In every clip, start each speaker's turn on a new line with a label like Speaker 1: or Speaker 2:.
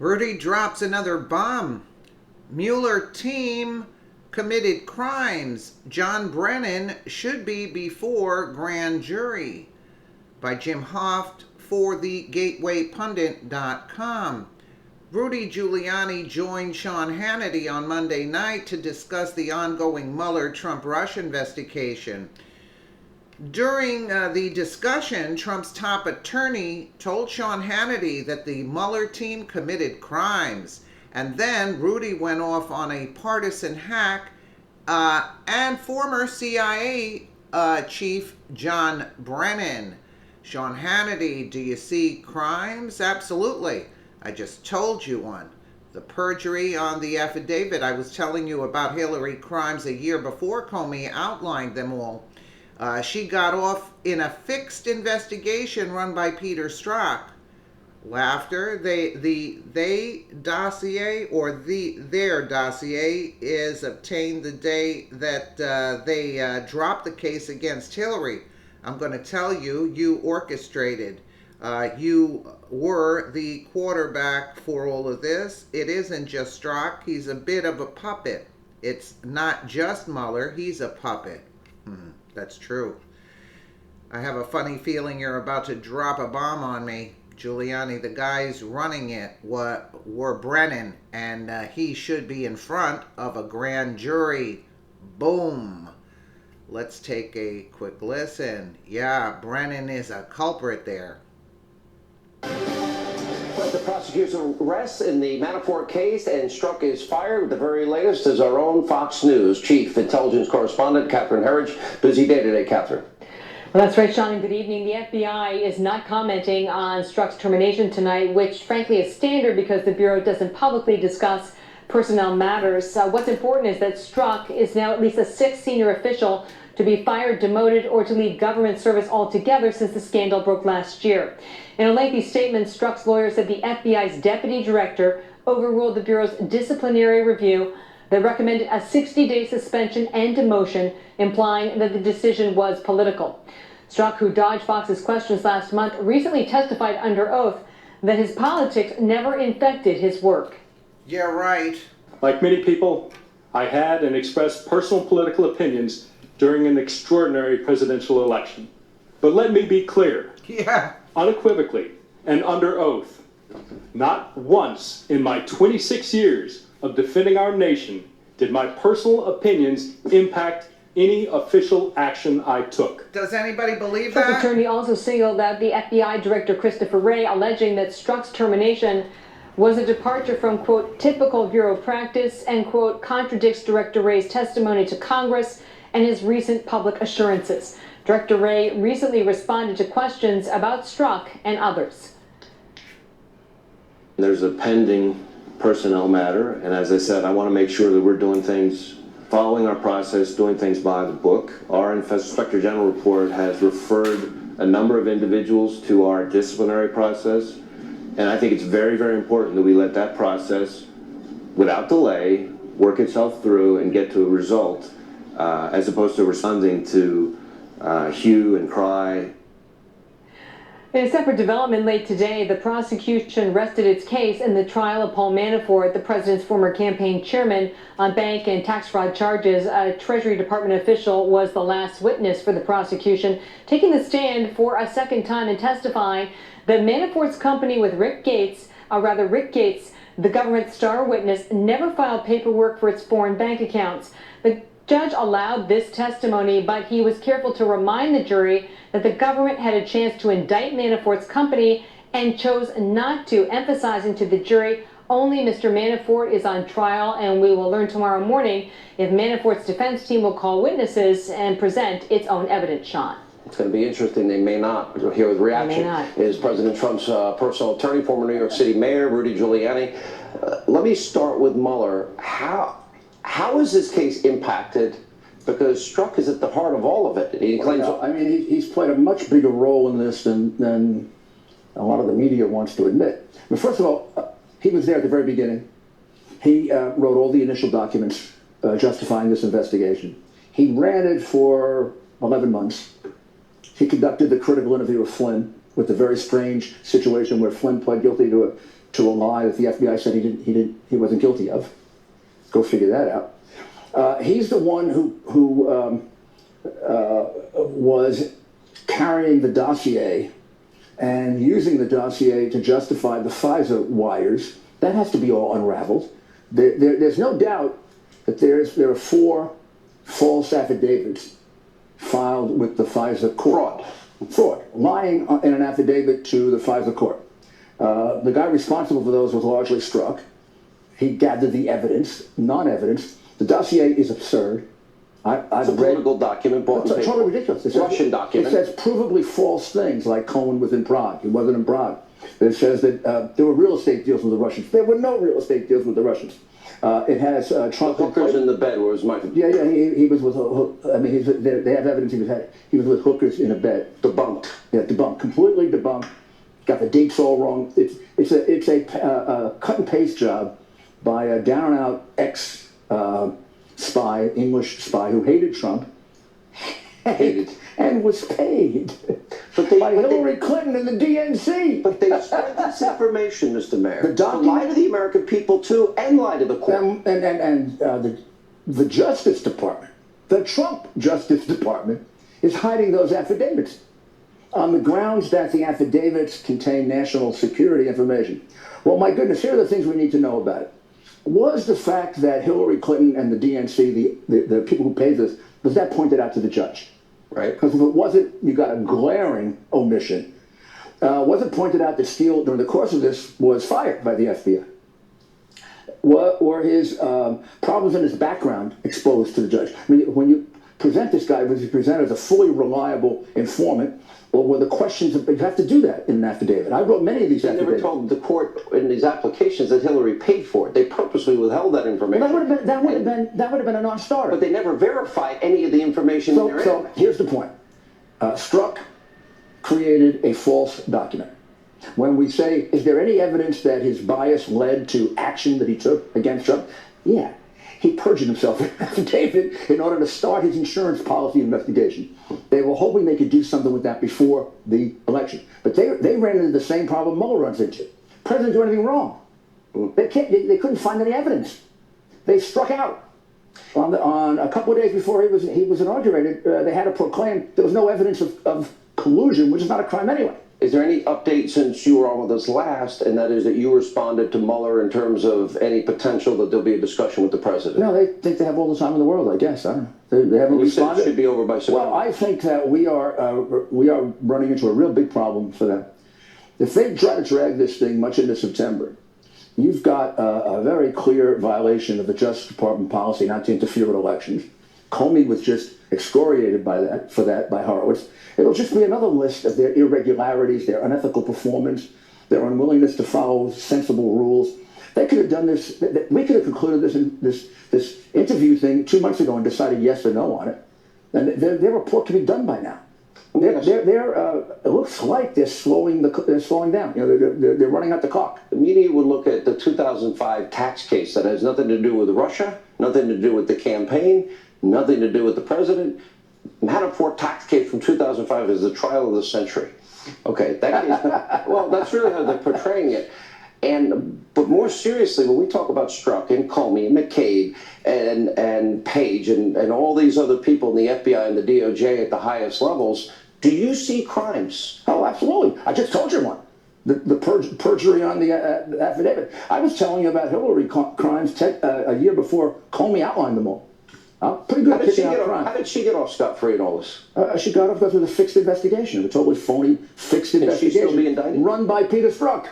Speaker 1: Rudy drops another bomb. Mueller team committed crimes. John Brennan should be before grand jury. By Jim Hoft for the GatewayPundit.com. Rudy Giuliani joined Sean Hannity on Monday night to discuss the ongoing Mueller-Trump-Russia investigation. During the discussion, Trump's top attorney told Sean Hannity that the Mueller team committed crimes. And then Rudy went off on a partisan hack and former CIA chief John Brennan. Sean Hannity, do you see crimes? Absolutely. I just told you one. The perjury on the affidavit. I was telling you about Hillary crimes a year before Comey outlined them all. She got off in a fixed investigation run by Peter Strzok. Laughter. Their dossier is obtained the day that they dropped the case against Hillary. I'm going to tell you, you orchestrated. You were the quarterback for all of this. It isn't just Strzok. He's a bit of a puppet. It's not just Mueller. He's a puppet. That's true. I have a funny feeling you're about to drop a bomb on me, Giuliani. The guys running it were Brennan, and he should be in front of a grand jury. Boom. Let's take a quick listen. Yeah, Brennan is a culprit there.
Speaker 2: The prosecution rests in the Manafort case, and Strzok is fired. The very latest is our own Fox News chief intelligence correspondent, Catherine Herridge. Busy day today, Catherine.
Speaker 3: Well, that's right, Sean, and good evening. The FBI is not commenting on Strzok's termination tonight, which frankly is standard because the Bureau doesn't publicly discuss personnel matters. What's important is that Strzok is now at least the sixth senior official to be fired, demoted, or to leave government service altogether since the scandal broke last year. In a lengthy statement, Strzok's lawyer said the FBI's deputy director overruled the Bureau's disciplinary review that recommended a 60-day suspension and demotion, implying that the decision was political. Strzok, who dodged Fox's questions last month, recently testified under oath that his politics never infected his work.
Speaker 1: Yeah, right.
Speaker 4: Like many people, I had and expressed personal political opinions during an extraordinary presidential election. But let me be clear, unequivocally and under oath, not once in my 26 years of defending our nation did my personal opinions impact any official action I took.
Speaker 1: Does anybody believe
Speaker 3: Trump's
Speaker 1: that?
Speaker 3: attorney also singled out the FBI Director Christopher Wray, alleging that Strzok's termination was a departure from, quote, typical Bureau practice and, quote, contradicts Director Wray's testimony to Congress and his recent public assurances. Director Wray recently responded to questions about Strzok and others.
Speaker 2: There's a pending personnel matter, and as I said, I want to make sure that we're doing things, following our process, doing things by the book. Our Inspector General report has referred a number of individuals to our disciplinary process, and I think it's very, very important that we let that process, without delay, work itself through and get to a result, as opposed to responding to hue and cry.
Speaker 3: In a separate development late today, the prosecution rested its case in the trial of Paul Manafort, the president's former campaign chairman, on bank and tax fraud charges. A Treasury Department official was the last witness for the prosecution, taking the stand for a second time and testifying that Manafort's company with Rick Gates, the government star witness, never filed paperwork for its foreign bank accounts. The judge allowed this testimony, but he was careful to remind the jury that the government had a chance to indict Manafort's company and chose not to, emphasizing to the jury only Mr. Manafort is on trial, and we will learn tomorrow morning if Manafort's defense team will call witnesses and present its own evidence. Sean.
Speaker 2: It's going to be interesting. They may not. Here the reaction is President Trump's personal attorney, former New York City Mayor Rudy Giuliani. Let me start with Mueller. How is this case impacted? Because Strzok is at the heart of all of it. He claims.
Speaker 5: I mean, he's played a much bigger role in this than a lot of the media wants to admit. But first of all, he was there at the very beginning. He wrote all the initial documents justifying this investigation. He ran it for 11 months. He conducted the critical interview of Flynn with the very strange situation where Flynn pled guilty to to a lie that the FBI said he wasn't guilty of. Go figure that out. He's the one who was carrying the dossier and using the dossier to justify the FISA wires. That has to be all unraveled. There's no doubt that there are 4 false affidavits filed with the FISA court. Fraud. Lying in an affidavit to the FISA court. The guy responsible for those was largely struck. He gathered the evidence, non-evidence. The dossier is absurd.
Speaker 2: It's a political document bought and paid for.
Speaker 5: It's totally ridiculous. It's
Speaker 2: Russian document.
Speaker 5: It says provably false things, like Cohen was in Prague. He wasn't in Prague. It says that there were real estate deals with the Russians. There were no real estate deals with the Russians. It has Trump.
Speaker 2: The hookers in the bed was my.
Speaker 5: Yeah. He was with. I mean, they have evidence he was with hookers in a bed.
Speaker 2: Debunked.
Speaker 5: Yeah, debunked. Completely debunked. Got the dates all wrong. It's a cut and paste job by a down and out ex spy, English spy who hated Trump. And was paid by Hillary Clinton and the DNC.
Speaker 2: But they spread this information, Mr. Mayor,
Speaker 5: to
Speaker 2: lie to the American people too, and lie to the court.
Speaker 5: And the Justice Department, the Trump Justice Department, is hiding those affidavits on the grounds that the affidavits contain national security information. Well, my goodness, here are the things we need to know about it. Was the fact that Hillary Clinton and the DNC, the people who paid this, was that pointed out to the judge?
Speaker 2: Right.
Speaker 5: Because if it wasn't, you got a glaring omission. Wasn't pointed out that Steele, during the course of this, was fired by the FBI. Were his problems in his background exposed to the judge? I mean, when you present this guy, was he presented as a fully reliable informant, or were the questions, you have to do that in an affidavit. I wrote many of these affidavits.
Speaker 2: They never told the court in these applications that Hillary paid for it. They purposely withheld that information.
Speaker 5: Well, that would have been a non-starter.
Speaker 2: But they never verified any of the information in their
Speaker 5: So here's the point. Strzok created a false document. When we say, is there any evidence that his bias led to action that he took against Trump? Yeah. He perjured himself in an affidavit in order to start his insurance policy investigation. They were hoping they could do something with that before the election. But they ran into the same problem Mueller runs into. The president didn't do anything wrong. They couldn't find any evidence. They struck out. On a couple of days before he was inaugurated, they had to proclaim there was no evidence of collusion, which is not a crime anyway.
Speaker 2: Is there any update since you were on with us last, and that is that you responded to Mueller in terms of any potential that there'll be a discussion with the president?
Speaker 5: No, they think they have all the time in the world, I guess. I don't know. They haven't responded.
Speaker 2: You said it should be over by September.
Speaker 5: Well, I think that we are running into a real big problem for them. If they try to drag this thing much into September, you've got a very clear violation of the Justice Department policy not to interfere with elections. Comey was just excoriated by Horowitz. It'll just be another list of their irregularities, their unethical performance, their unwillingness to follow sensible rules. They could have done this. We could have concluded this interview thing 2 months ago and decided yes or no on it. And their report could be done by now. It looks like they're slowing down. You know, they're running out the clock.
Speaker 2: The media would look at the 2005 tax case that has nothing to do with Russia, nothing to do with the campaign, nothing to do with the president. Manafort tax case from 2005 is the trial of the century. Okay, that case, well, that's really how they're portraying it. But more seriously, when we talk about Strzok and Comey and McCabe and Page and all these other people in the FBI and the DOJ at the highest levels, do you see crimes?
Speaker 5: Oh, absolutely. I just told you one. The perjury on the affidavit. I was telling you about Hillary crimes a year before Comey outlined them all. Pretty good at picking out crime.
Speaker 2: How did she get off scot-free in all this?
Speaker 5: She got off because of a fixed investigation, a totally phony fixed investigation.
Speaker 2: She's still be indicted?
Speaker 5: Run by Peter Strzok,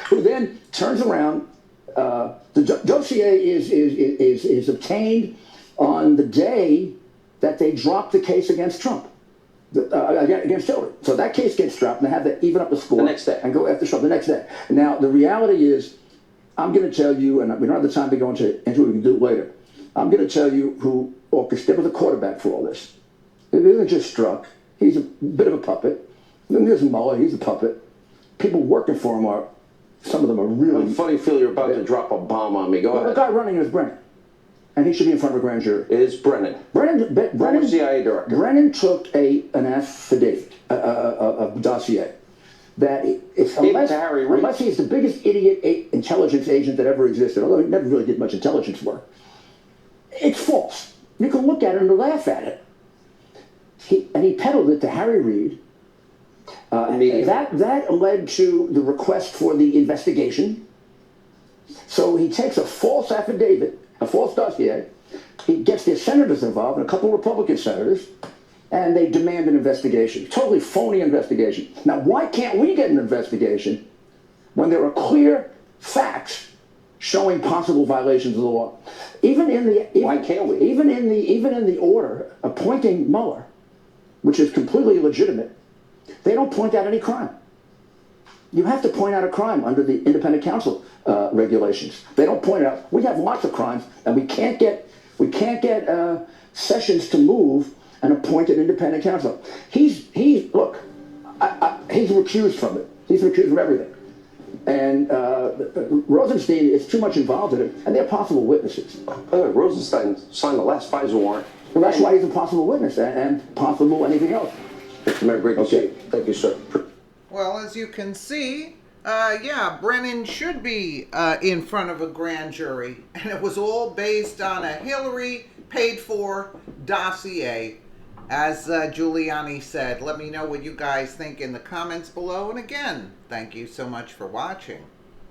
Speaker 5: who then turns around. The dossier is obtained on the day that they drop the case against Trump, against Hillary. So that case gets dropped, and they have to even up the score
Speaker 2: the next day
Speaker 5: and go after Trump the next day. Now the reality is, I'm going to tell you, and we don't have the time to go into it. We can do it later. I'm going to tell you who orchestrated the quarterback for all this. It isn't just Strzok. He's a bit of a puppet. Then there's Mueller. He's a puppet. People working for him some of them are really...
Speaker 2: Funny feel you're about to drop a bomb on me. Go ahead.
Speaker 5: The guy running is Brennan. And he should be in front of a grand jury.
Speaker 2: It is Brennan.
Speaker 5: Brennan,
Speaker 2: CIA director.
Speaker 5: Brennan took an affidavit, a dossier, that unless,
Speaker 2: Harry Reid.
Speaker 5: unless he's the biggest idiot intelligence agent that ever existed, although he never really did much intelligence work, it's false. You can look at it and laugh at it. He peddled it to Harry Reid. That led to the request for the investigation. So he takes a false affidavit, a false dossier. He gets the senators involved, and a couple of Republican senators, and they demand an investigation. Totally phony investigation. Now, why can't we get an investigation when there are clear facts showing possible violations of the law?
Speaker 2: Why can't we?
Speaker 5: Even in the order appointing Mueller, which is completely illegitimate, they don't point out any crime. You have to point out a crime under the independent counsel regulations. They don't point it out. We have lots of crimes, and we can't get Sessions to move and appoint an independent counsel. He's recused from it. He's recused from everything. And Rosenstein is too much involved in it, and they're possible witnesses.
Speaker 2: Rosenstein signed the last FISA warrant.
Speaker 5: Well, that's why he's a possible witness and possible anything else.
Speaker 2: Mr. Mayor, great to see you. Thank you, sir.
Speaker 1: Well, as you can see, Brennan should be in front of a grand jury, and it was all based on a Hillary paid-for dossier, as Giuliani said. Let me know what you guys think in the comments below, and again, thank you so much for watching.